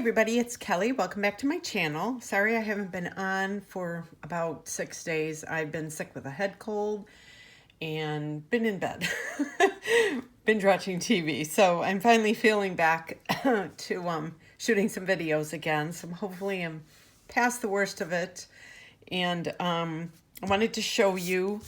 everybody, it's Kelly. Welcome back to my channel. Sorry I haven't been on for about 6 days. I've been sick with a head cold and been in bed. Binge watching TV. So I'm finally feeling back to shooting some videos again. So hopefully I'm past the worst of it. And I wanted to show you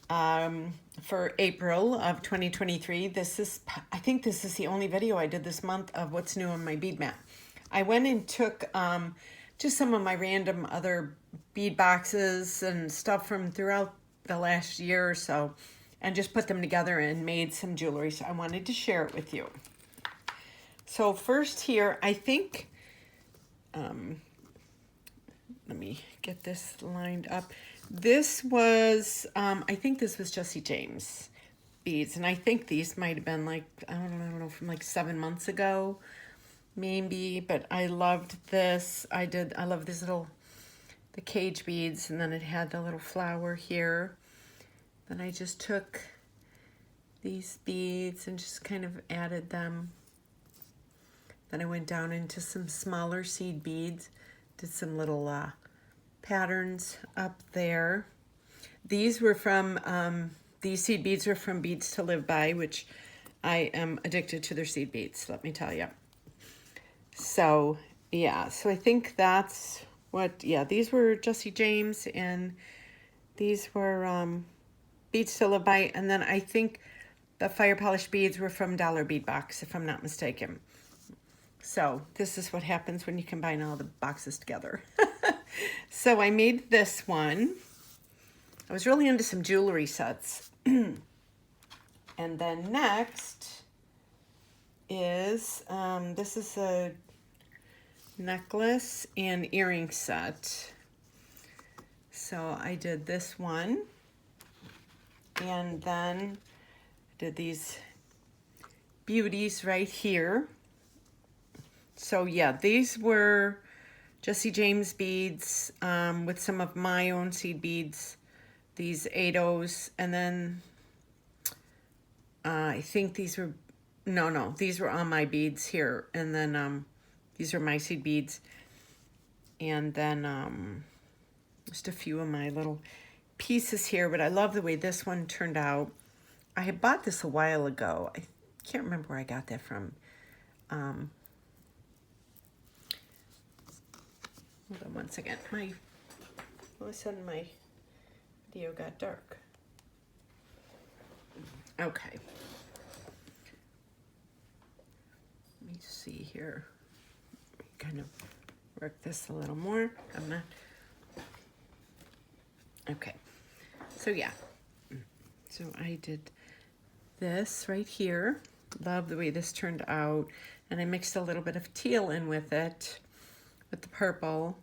for April of 2023. I think this is the only video I did this month of what's new on my bead mat. I went and took just some of my random other bead boxes and stuff from throughout the last year or so and just put them together and made some jewelry. So I wanted to share it with you. So first here, I think, let me get this lined up. This was, I think this was Jesse James beads. And I think these might have been like, I don't know, from like 7 months ago, maybe. But I loved this. I love this little, the cage beads. And then it had the little flower here. Then I just took these beads and just kind of added them. Then I went down into some smaller seed beads. Did some little patterns up there. These were from, these seed beads were from Beads to Live By, which I am addicted to their seed beads, let me tell you. So, yeah, so I think that's what, yeah, these were Jesse James, and these were Beads to Live By, and then I think the fire polished beads were from Dollar Bead Box, if I'm not mistaken. So this is what happens when you combine all the boxes together. So I made this one. I was really into some jewelry sets. And then next is, this is a necklace and earring set. So I did this one. And then I did these beauties right here. So yeah, these were Jesse James beads with some of my own seed beads, these 8-0s, and then I think these were, no, these were on my beads here, and then these are my seed beads, and then just a few of my little pieces here, but I love the way this one turned out. I had bought this a while ago. I can't remember where I got that from. Hold on one second. All of a sudden my video got dark. Okay. Let me see here. Kind of work this a little more. I'm not. Okay. So yeah. So I did this right here. Love the way this turned out. And I mixed a little bit of teal in with it, with the purple,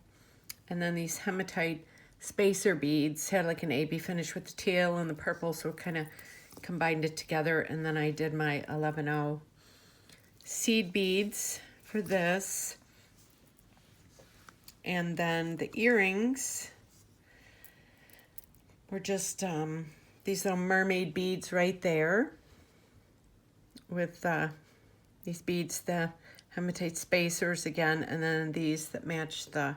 and then these hematite spacer beads had like an AB finish with the teal and the purple, so it kind of combined it together. And then I did my 11-0 seed beads for this, and then the earrings were just these little mermaid beads right there with these beads, the hematite spacers again, and then these that match the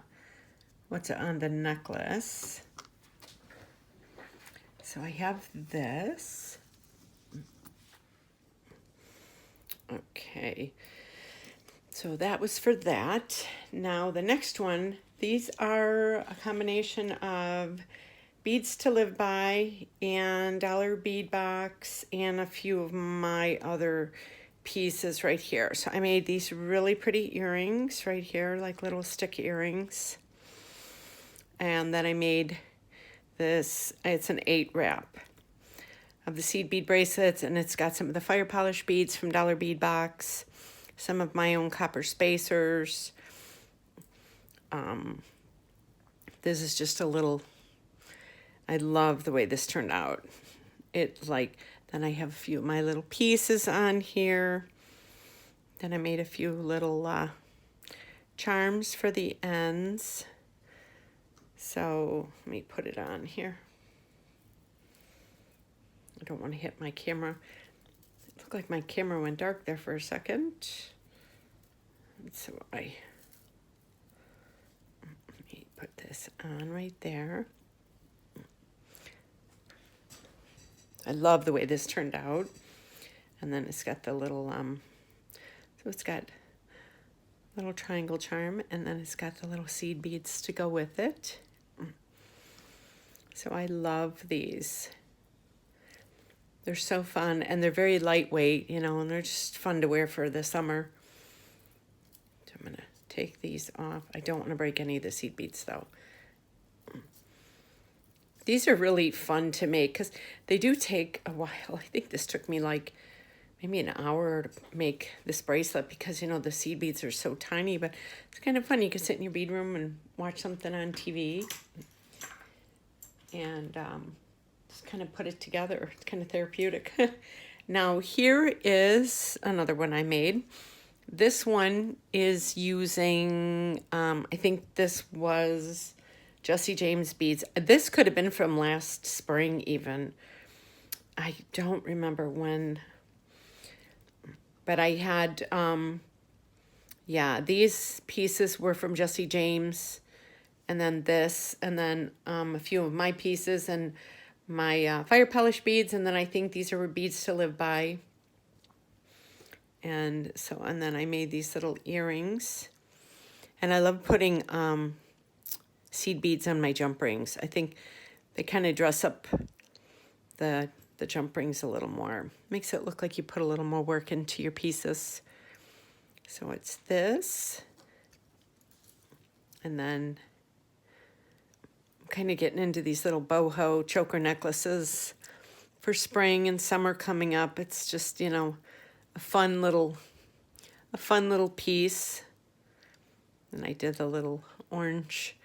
what's on the necklace. So I have this. Okay, so that was for that. Now the next one, these are a combination of Beads to Live By and Dollar Bead Box and a few of my other pieces right here. So I made these really pretty earrings right here, like little stick earrings. And then I made this, it's an 8 wrap of the seed bead bracelets, and it's got some of the fire polish beads from Dollar Bead Box, some of my own copper spacers. This is just a little, I love the way this turned out. Then I have a few of my little pieces on here. Then I made a few little charms for the ends. So let me put it on here. I don't want to hit my camera. It looked like my camera went dark there for a second. So I put this on right there. I love the way this turned out. And then it's got the little, so it's got little triangle charm, and then it's got the little seed beads to go with it. So I love these. They're so fun, and they're very lightweight, you know, and they're just fun to wear for the summer. So I'm gonna take these off. I don't want to break any of the seed beads though. These are really fun to make because they do take a while. I think this took me like maybe an hour to make this bracelet because, you know, the seed beads are so tiny, but it's kind of fun. You can sit in your bead room and watch something on TV and just kind of put it together. It's kind of therapeutic. Now here is another one I made. This one is using, I think this was Jesse James beads. This could have been from last spring even. I don't remember when, but I had, yeah, these pieces were from Jesse James, and then this, and then a few of my pieces and my fire polish beads, and then I think these are beads to live by. And so, and then I made these little earrings, and I love putting seed beads on my jump rings. I think they kind of dress up the jump rings a little more. Makes it look like you put a little more work into your pieces. So it's this. And then I'm kind of getting into these little boho choker necklaces for spring and summer coming up. It's just, you know, a fun little piece. And I did the little orange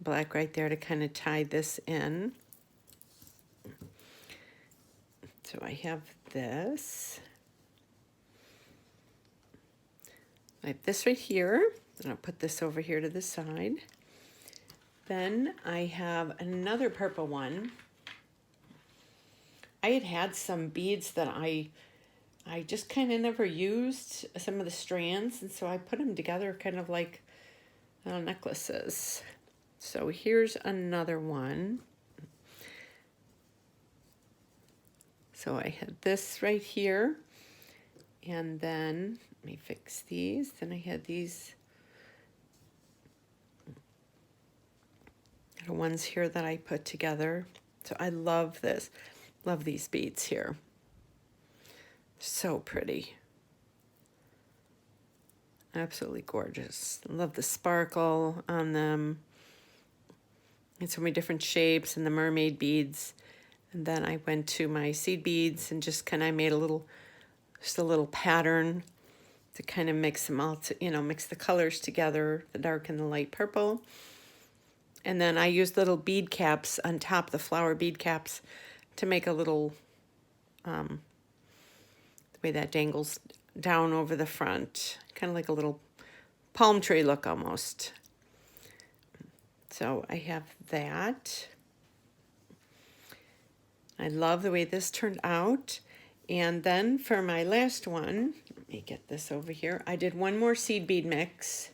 black right there to kind of tie this in. So I have this. I have this right here, and I'll put this over here to the side. Then I have another purple one. I had some beads that I just kind of never used, some of the strands, and so I put them together kind of like necklaces. So here's another one. So I had this right here, and then let me fix these. Then I had these little ones here that I put together. So I love this, love these beads here. So pretty. Absolutely gorgeous. Love the sparkle on them. And so many different shapes and the mermaid beads. And then I went to my seed beads and just kind of made just a little pattern to kind of mix them all, to, you know, mix the colors together, the dark and the light purple. And then I used little bead caps on top, the flower bead caps, to make a little, the way that dangles down over the front, kind of like a little palm tree look almost. So I have that. I love the way this turned out. And then for my last one, let me get this over here. I did one more seed bead mix,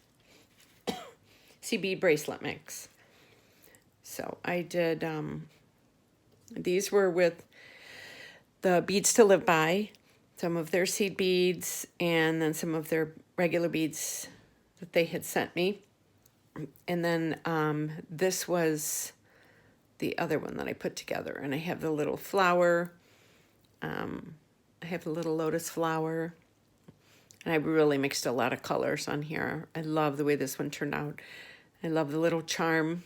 seed bead bracelet mix. So I did, these were with the Beads to Live By, some of their seed beads, and then some of their regular beads that they had sent me. And then this was the other one that I put together, and I have the little flower. I have the little lotus flower, and I really mixed a lot of colors on here. I love the way this one turned out. I love the little charm.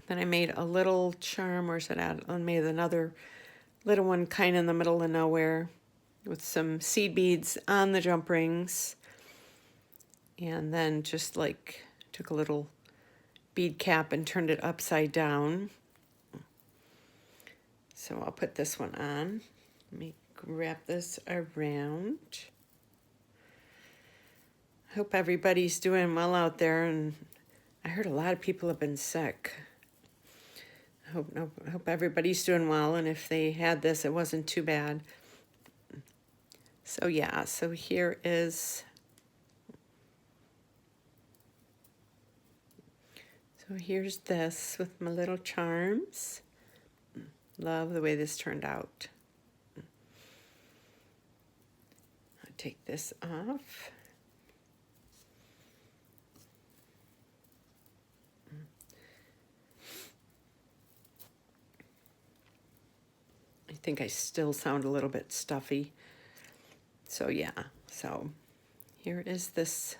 Then I made a little charm, where's it at? I made another little one kind of in the middle of nowhere with some seed beads on the jump rings. And then just like took a little bead cap and turned it upside down. So I'll put this one on. Let me wrap this around. I hope everybody's doing well out there, and I heard a lot of people have been sick. I hope everybody's doing well, and if they had this, it wasn't too bad. So yeah, so here is, so So here's this with my little charms. Love the way this turned out. I'll take this off. I think I still sound a little bit stuffy. So yeah, so here is this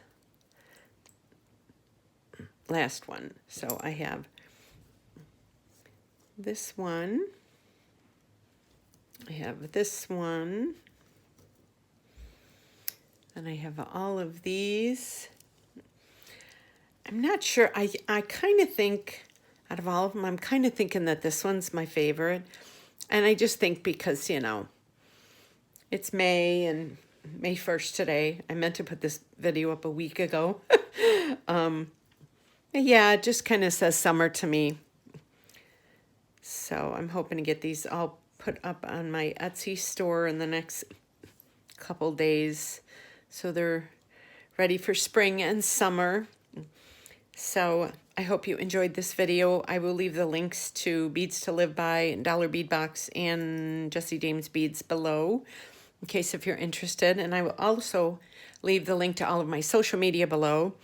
last one. So I have this one. I have this one. And I have all of these. I'm not sure. I kind of think, out of all of them, I'm kind of thinking that this one's my favorite. And I just think because, you know, it's May and May 1st today. I meant to put this video up a week ago. Yeah, it just kind of says summer to me. So I'm hoping to get these all put up on my Etsy store in the next couple days. So they're ready for spring and summer. So I hope you enjoyed this video. I will leave the links to Beads to Live By, Dollar Bead Box, and Jesse James Beads below, in case if you're interested. And I will also leave the link to all of my social media below.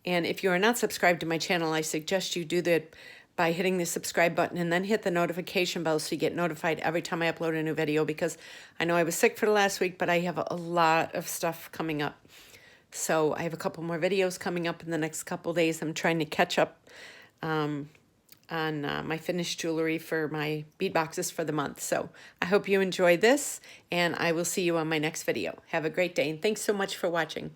And if you are not subscribed to my channel, I suggest you do that by hitting the subscribe button and then hit the notification bell so you get notified every time I upload a new video, because I know I was sick for the last week, but I have a lot of stuff coming up. So I have a couple more videos coming up in the next couple days. I'm trying to catch up on my finished jewelry for my bead boxes for the month. So I hope you enjoyed this, and I will see you on my next video. Have a great day, and thanks so much for watching.